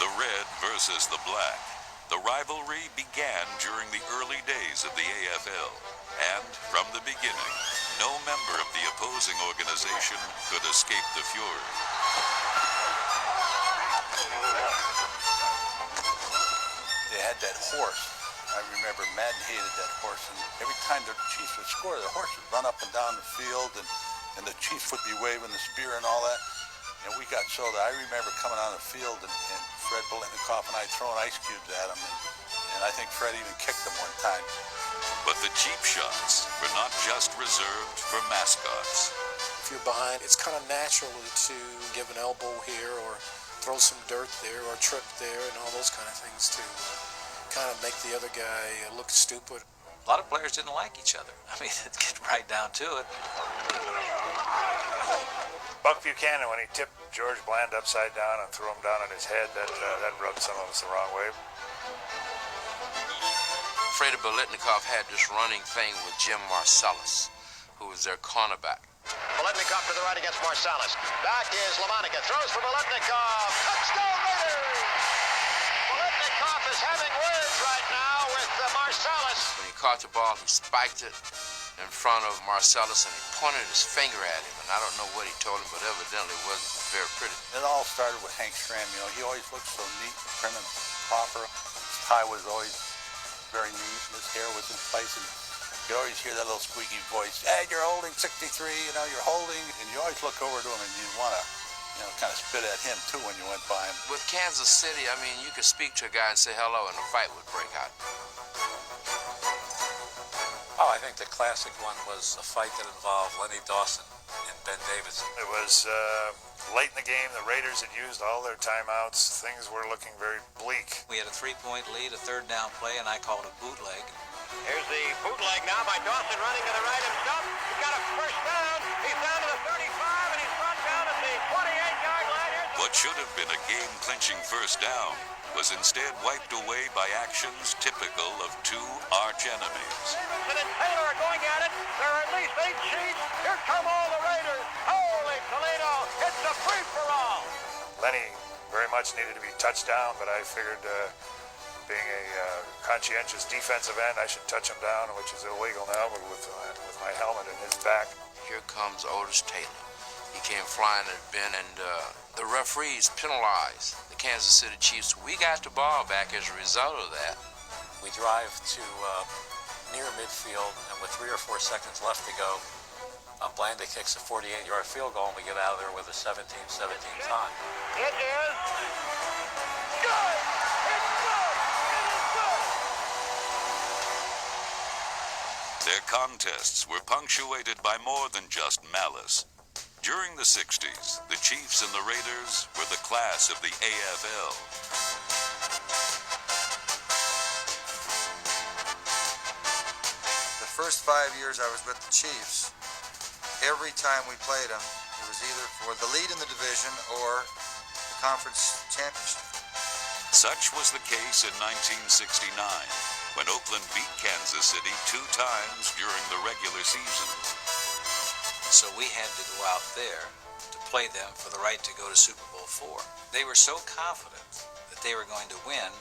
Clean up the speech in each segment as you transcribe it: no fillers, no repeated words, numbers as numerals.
The red versus the black. The rivalry began during the early days of the AFL, and from the beginning, no member of the opposing organization could escape the fury. They had that horse. I remember Madden hated that horse, and every time the Chiefs would score, the horse would run up and down the field, and the Chiefs would be waving the spear and all that. And we got so that I remember coming on the field and Fred Biletnikoff and I throwing ice cubes at him, and I think Fred even kicked him one time. But the cheap shots were not just reserved for mascots. If you're behind, it's kind of natural to give an elbow here or throw some dirt there or trip there and all those kind of things to kind of make the other guy look stupid. A lot of players didn't like each other. I mean, it get right down to it. Buck Buchanan, when he tipped George Bland upside down and threw him down on his head, that rubbed some of us the wrong way. Freddie Biletnikoff had this running thing with Jim Marcellus, who was their cornerback. Biletnikoff to the right against Marcellus. Back is LaMonica. Throws for Biletnikoff. Touchdown Raiders! Biletnikoff is having words right now with Marcellus. When he caught the ball, he spiked it in front of Marcellus and he pointed his finger at him. And I don't know what he told him, but evidently it wasn't very pretty. It all started with Hank Stram. You know, he always looked so neat, prim and proper. His tie was always very neat, and his hair was in place, and you always hear that little squeaky voice, "Hey, you're holding 63, you know, you're holding," and you always look over to him and you want to, you know, kind of spit at him too when you went by him. With Kansas City, I mean, you could speak to a guy and say hello and a fight would break out. Oh, I think the classic one was a fight that involved Lenny Dawson and Ben Davidson. It was late in the game. The Raiders had used all their timeouts. Things were looking very bleak. We had a 3-point lead, a third down play, and I called a bootleg. Here's the bootleg now by Dawson running to the right himself. He's got a first down. He's down to the 35, and he's brought down at the 28-yard line. What should have been a game-clinching first down was instead wiped away by actions typical of two arch-enemies. Davidson and Taylor are going at it. There are at least 8 sheets. Here come all the Raiders. Holy Toledo, it's a free-for-all. Lenny very much needed to be touched down, but I figured being a conscientious defensive end, I should touch him down, which is illegal now, but with my helmet in his back. Here comes Otis Taylor. He came flying at Ben, and the referees penalized the Kansas City Chiefs. We got the ball back as a result of that. We drive to near midfield, and with 3 or 4 seconds left to go, Blanda kicks a 48-yard field goal, and we get out of there with a 17-17 tie. It is good. It's good. It is good. Their contests were punctuated by more than just malice. During the 60s, the Chiefs and the Raiders were the class of the AFL. The first 5 years I was with the Chiefs, every time we played them, it was either for the lead in the division or the conference championship. Such was the case in 1969, when Oakland beat Kansas City 2 times during the regular season. So we had to go out there to play them for the right to go to Super Bowl IV. They were so confident that they were going to win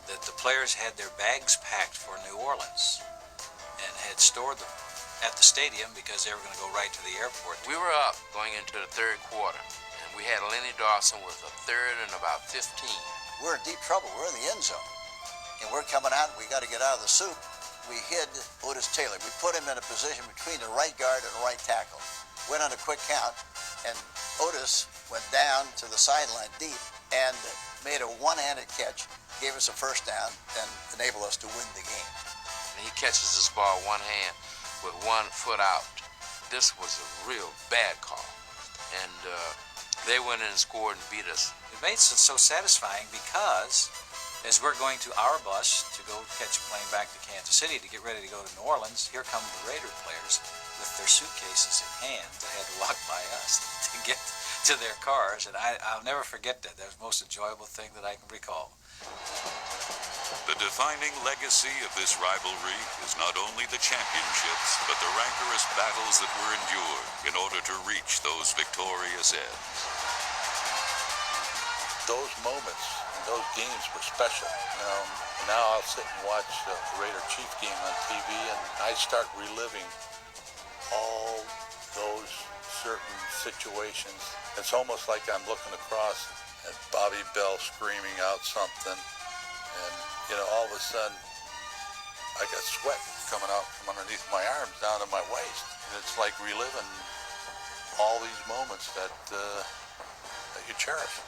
that the players had their bags packed for New Orleans and had stored them at the stadium because they were going to go right to the airport. We were up going into the third quarter, and we had Lenny Dawson with a third and about 15. We're in deep trouble. We're in the end zone. And we're coming out, and we got to get out of the soup. We hid Otis Taylor. We put him in a position between the right guard and the right tackle. Went on a quick count, and Otis went down to the sideline deep and made a one-handed catch, gave us a first down, and enabled us to win the game. And he catches this ball one hand with 1 foot out. This was a real bad call. And they went in and scored and beat us. It made it so satisfying because as we're going to our bus to go catch a plane back to Kansas City to get ready to go to New Orleans, here come the Raider players with their suitcases in hand that had to walk by us to get to their cars. And I'll never forget that. That was the most enjoyable thing that I can recall. The defining legacy of this rivalry is not only the championships, but the rancorous battles that were endured in order to reach those victorious ends. those moments and those games were special. And now I'll sit and watch the Raider Chief game on TV, and I start reliving all those certain situations. It's almost like I'm looking across at Bobby Bell screaming out something, and all of a sudden I got sweat coming out from underneath my arms down to my waist, and it's like reliving all these moments that you cherish.